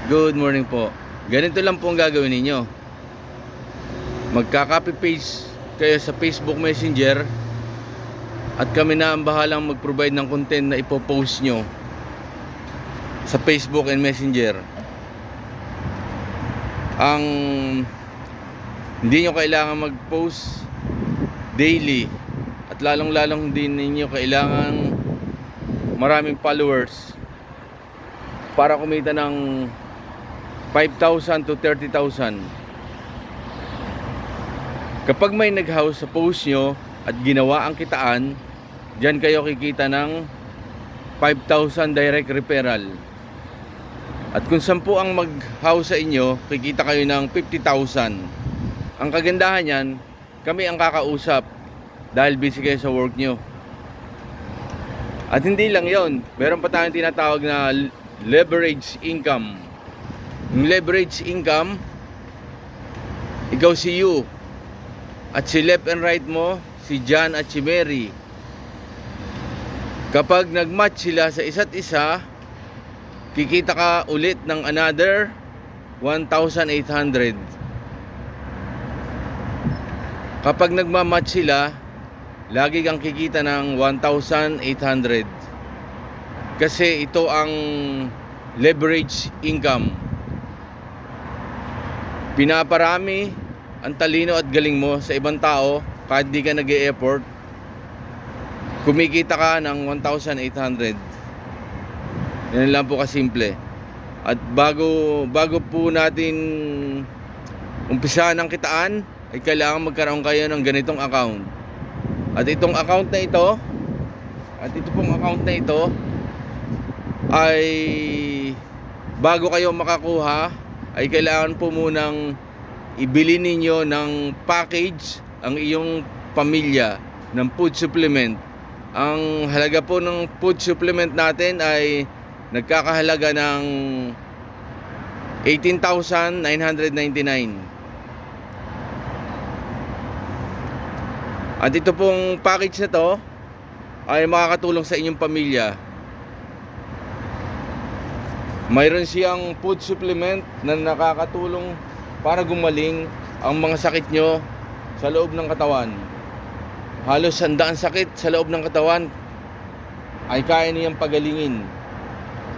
Good morning po. Ganito lang po ang gagawin ninyo. Magka-copy paste kayo sa Facebook Messenger at kami na ang bahalang mag-provide ng content na ipopost nyo sa Facebook and Messenger. Ang hindi nyo kailangan mag-post daily at lalong-lalong hindi ninyo kailangan maraming followers para kumita ng 5,000 to 30,000. Kapag may nag-house sa post nyo at ginawa ang kitaan, dyan kayo kikita ng 5,000 direct referral. At kung 10 ang mag-house sa inyo, kikita kayo ng 50,000. Ang kagandahan yan, kami ang kakausap dahil busy kayo sa work nyo. At hindi lang yon, meron pa tayong tinatawag na leverage income. Yung leverage income, ikaw si you at si left and right mo, si John at si Mary. Kapag nag-match sila sa isa't isa, kikita ka ulit ng another 1,800. Kapag nagmamatch sila, lagi kang kikita ng 1,800. Kasi ito ang leverage income. Pinaparami ang talino at galing mo sa ibang tao kahit di ka nag-e-effort. Kumikita ka ng 1,800. Yan lang po kasimple. At bago po natin umpisahan ang kitaan, ay kailangan magkaroon kayo ng ganitong account. At itong account na ito, ay bago kayo makakuha, ay kailangan po munang ibili ninyo ng package ang iyong pamilya ng food supplement. Ang halaga po ng food supplement natin ay nagkakahalaga ng 18,999. At ito pong package na to ay makakatulong sa inyong pamilya. Mayroon siyang food supplement na nakakatulong para gumaling ang mga sakit nyo sa loob ng katawan. Halos 100 sakit sa loob ng katawan ay kaya niyang pagalingin.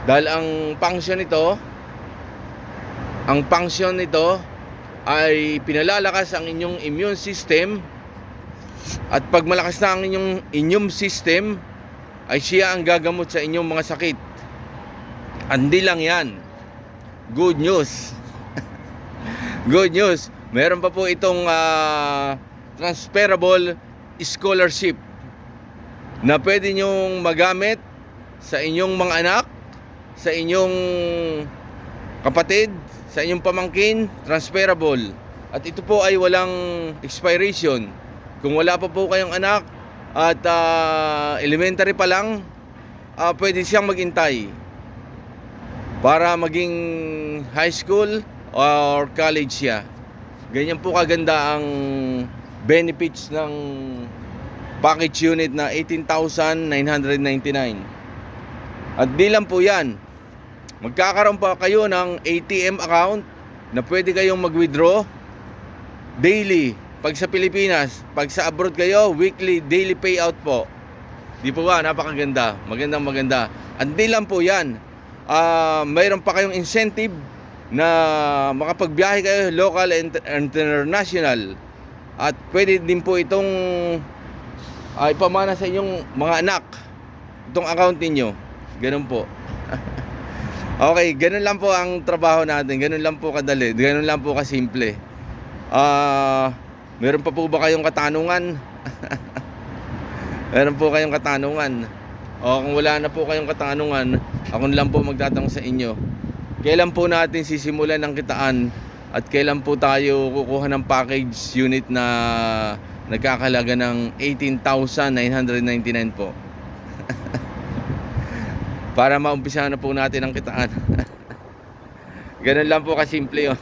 Dahil ang function nito ay pinalalakas ang inyong immune system. At pag malakas na ang inyong immune system, ay siya ang gagamot sa inyong mga sakit. Hindi lang yan. Good news. Good news. Meron pa po itong transferable scholarship na pwede nyong magamit sa inyong mga anak, sa inyong kapatid, sa inyong pamangkin. Transferable. At ito po ay walang expiration. Kung wala pa po kayong anak at elementary pa lang, pwede siyang maghintay para maging high school or college siya. Ganyan po kaganda ang benefits ng package unit na 18,999. At di lang po yan, magkakaroon pa kayo ng ATM account na pwede kayong mag-withdraw daily. Pag sa Pilipinas, pag sa abroad kayo, weekly, daily payout po. Di po ba? Napakaganda. Maganda. At di lang po yan, mayroon pa kayong incentive na makapagbiyahe kayo local and international. At pwede din po itong ipamana sa inyong mga anak, itong account ninyo. Ganun po. Okay, ganun lang po ang trabaho natin. Ganun lang po kadali. Ganun lang po kasimple. Meron pa po ba kayong katanungan? Meron po kayong katanungan? O kung wala na po kayong katanungan, ako lang po magtatanong sa inyo. Kailan po natin sisimulan ng kitaan at kailan po tayo kukuha ng package unit na nagkakalaga ng 18,999 po? Para maumpisahan na po natin ang kitaan. Ganun lang po kasimple yun.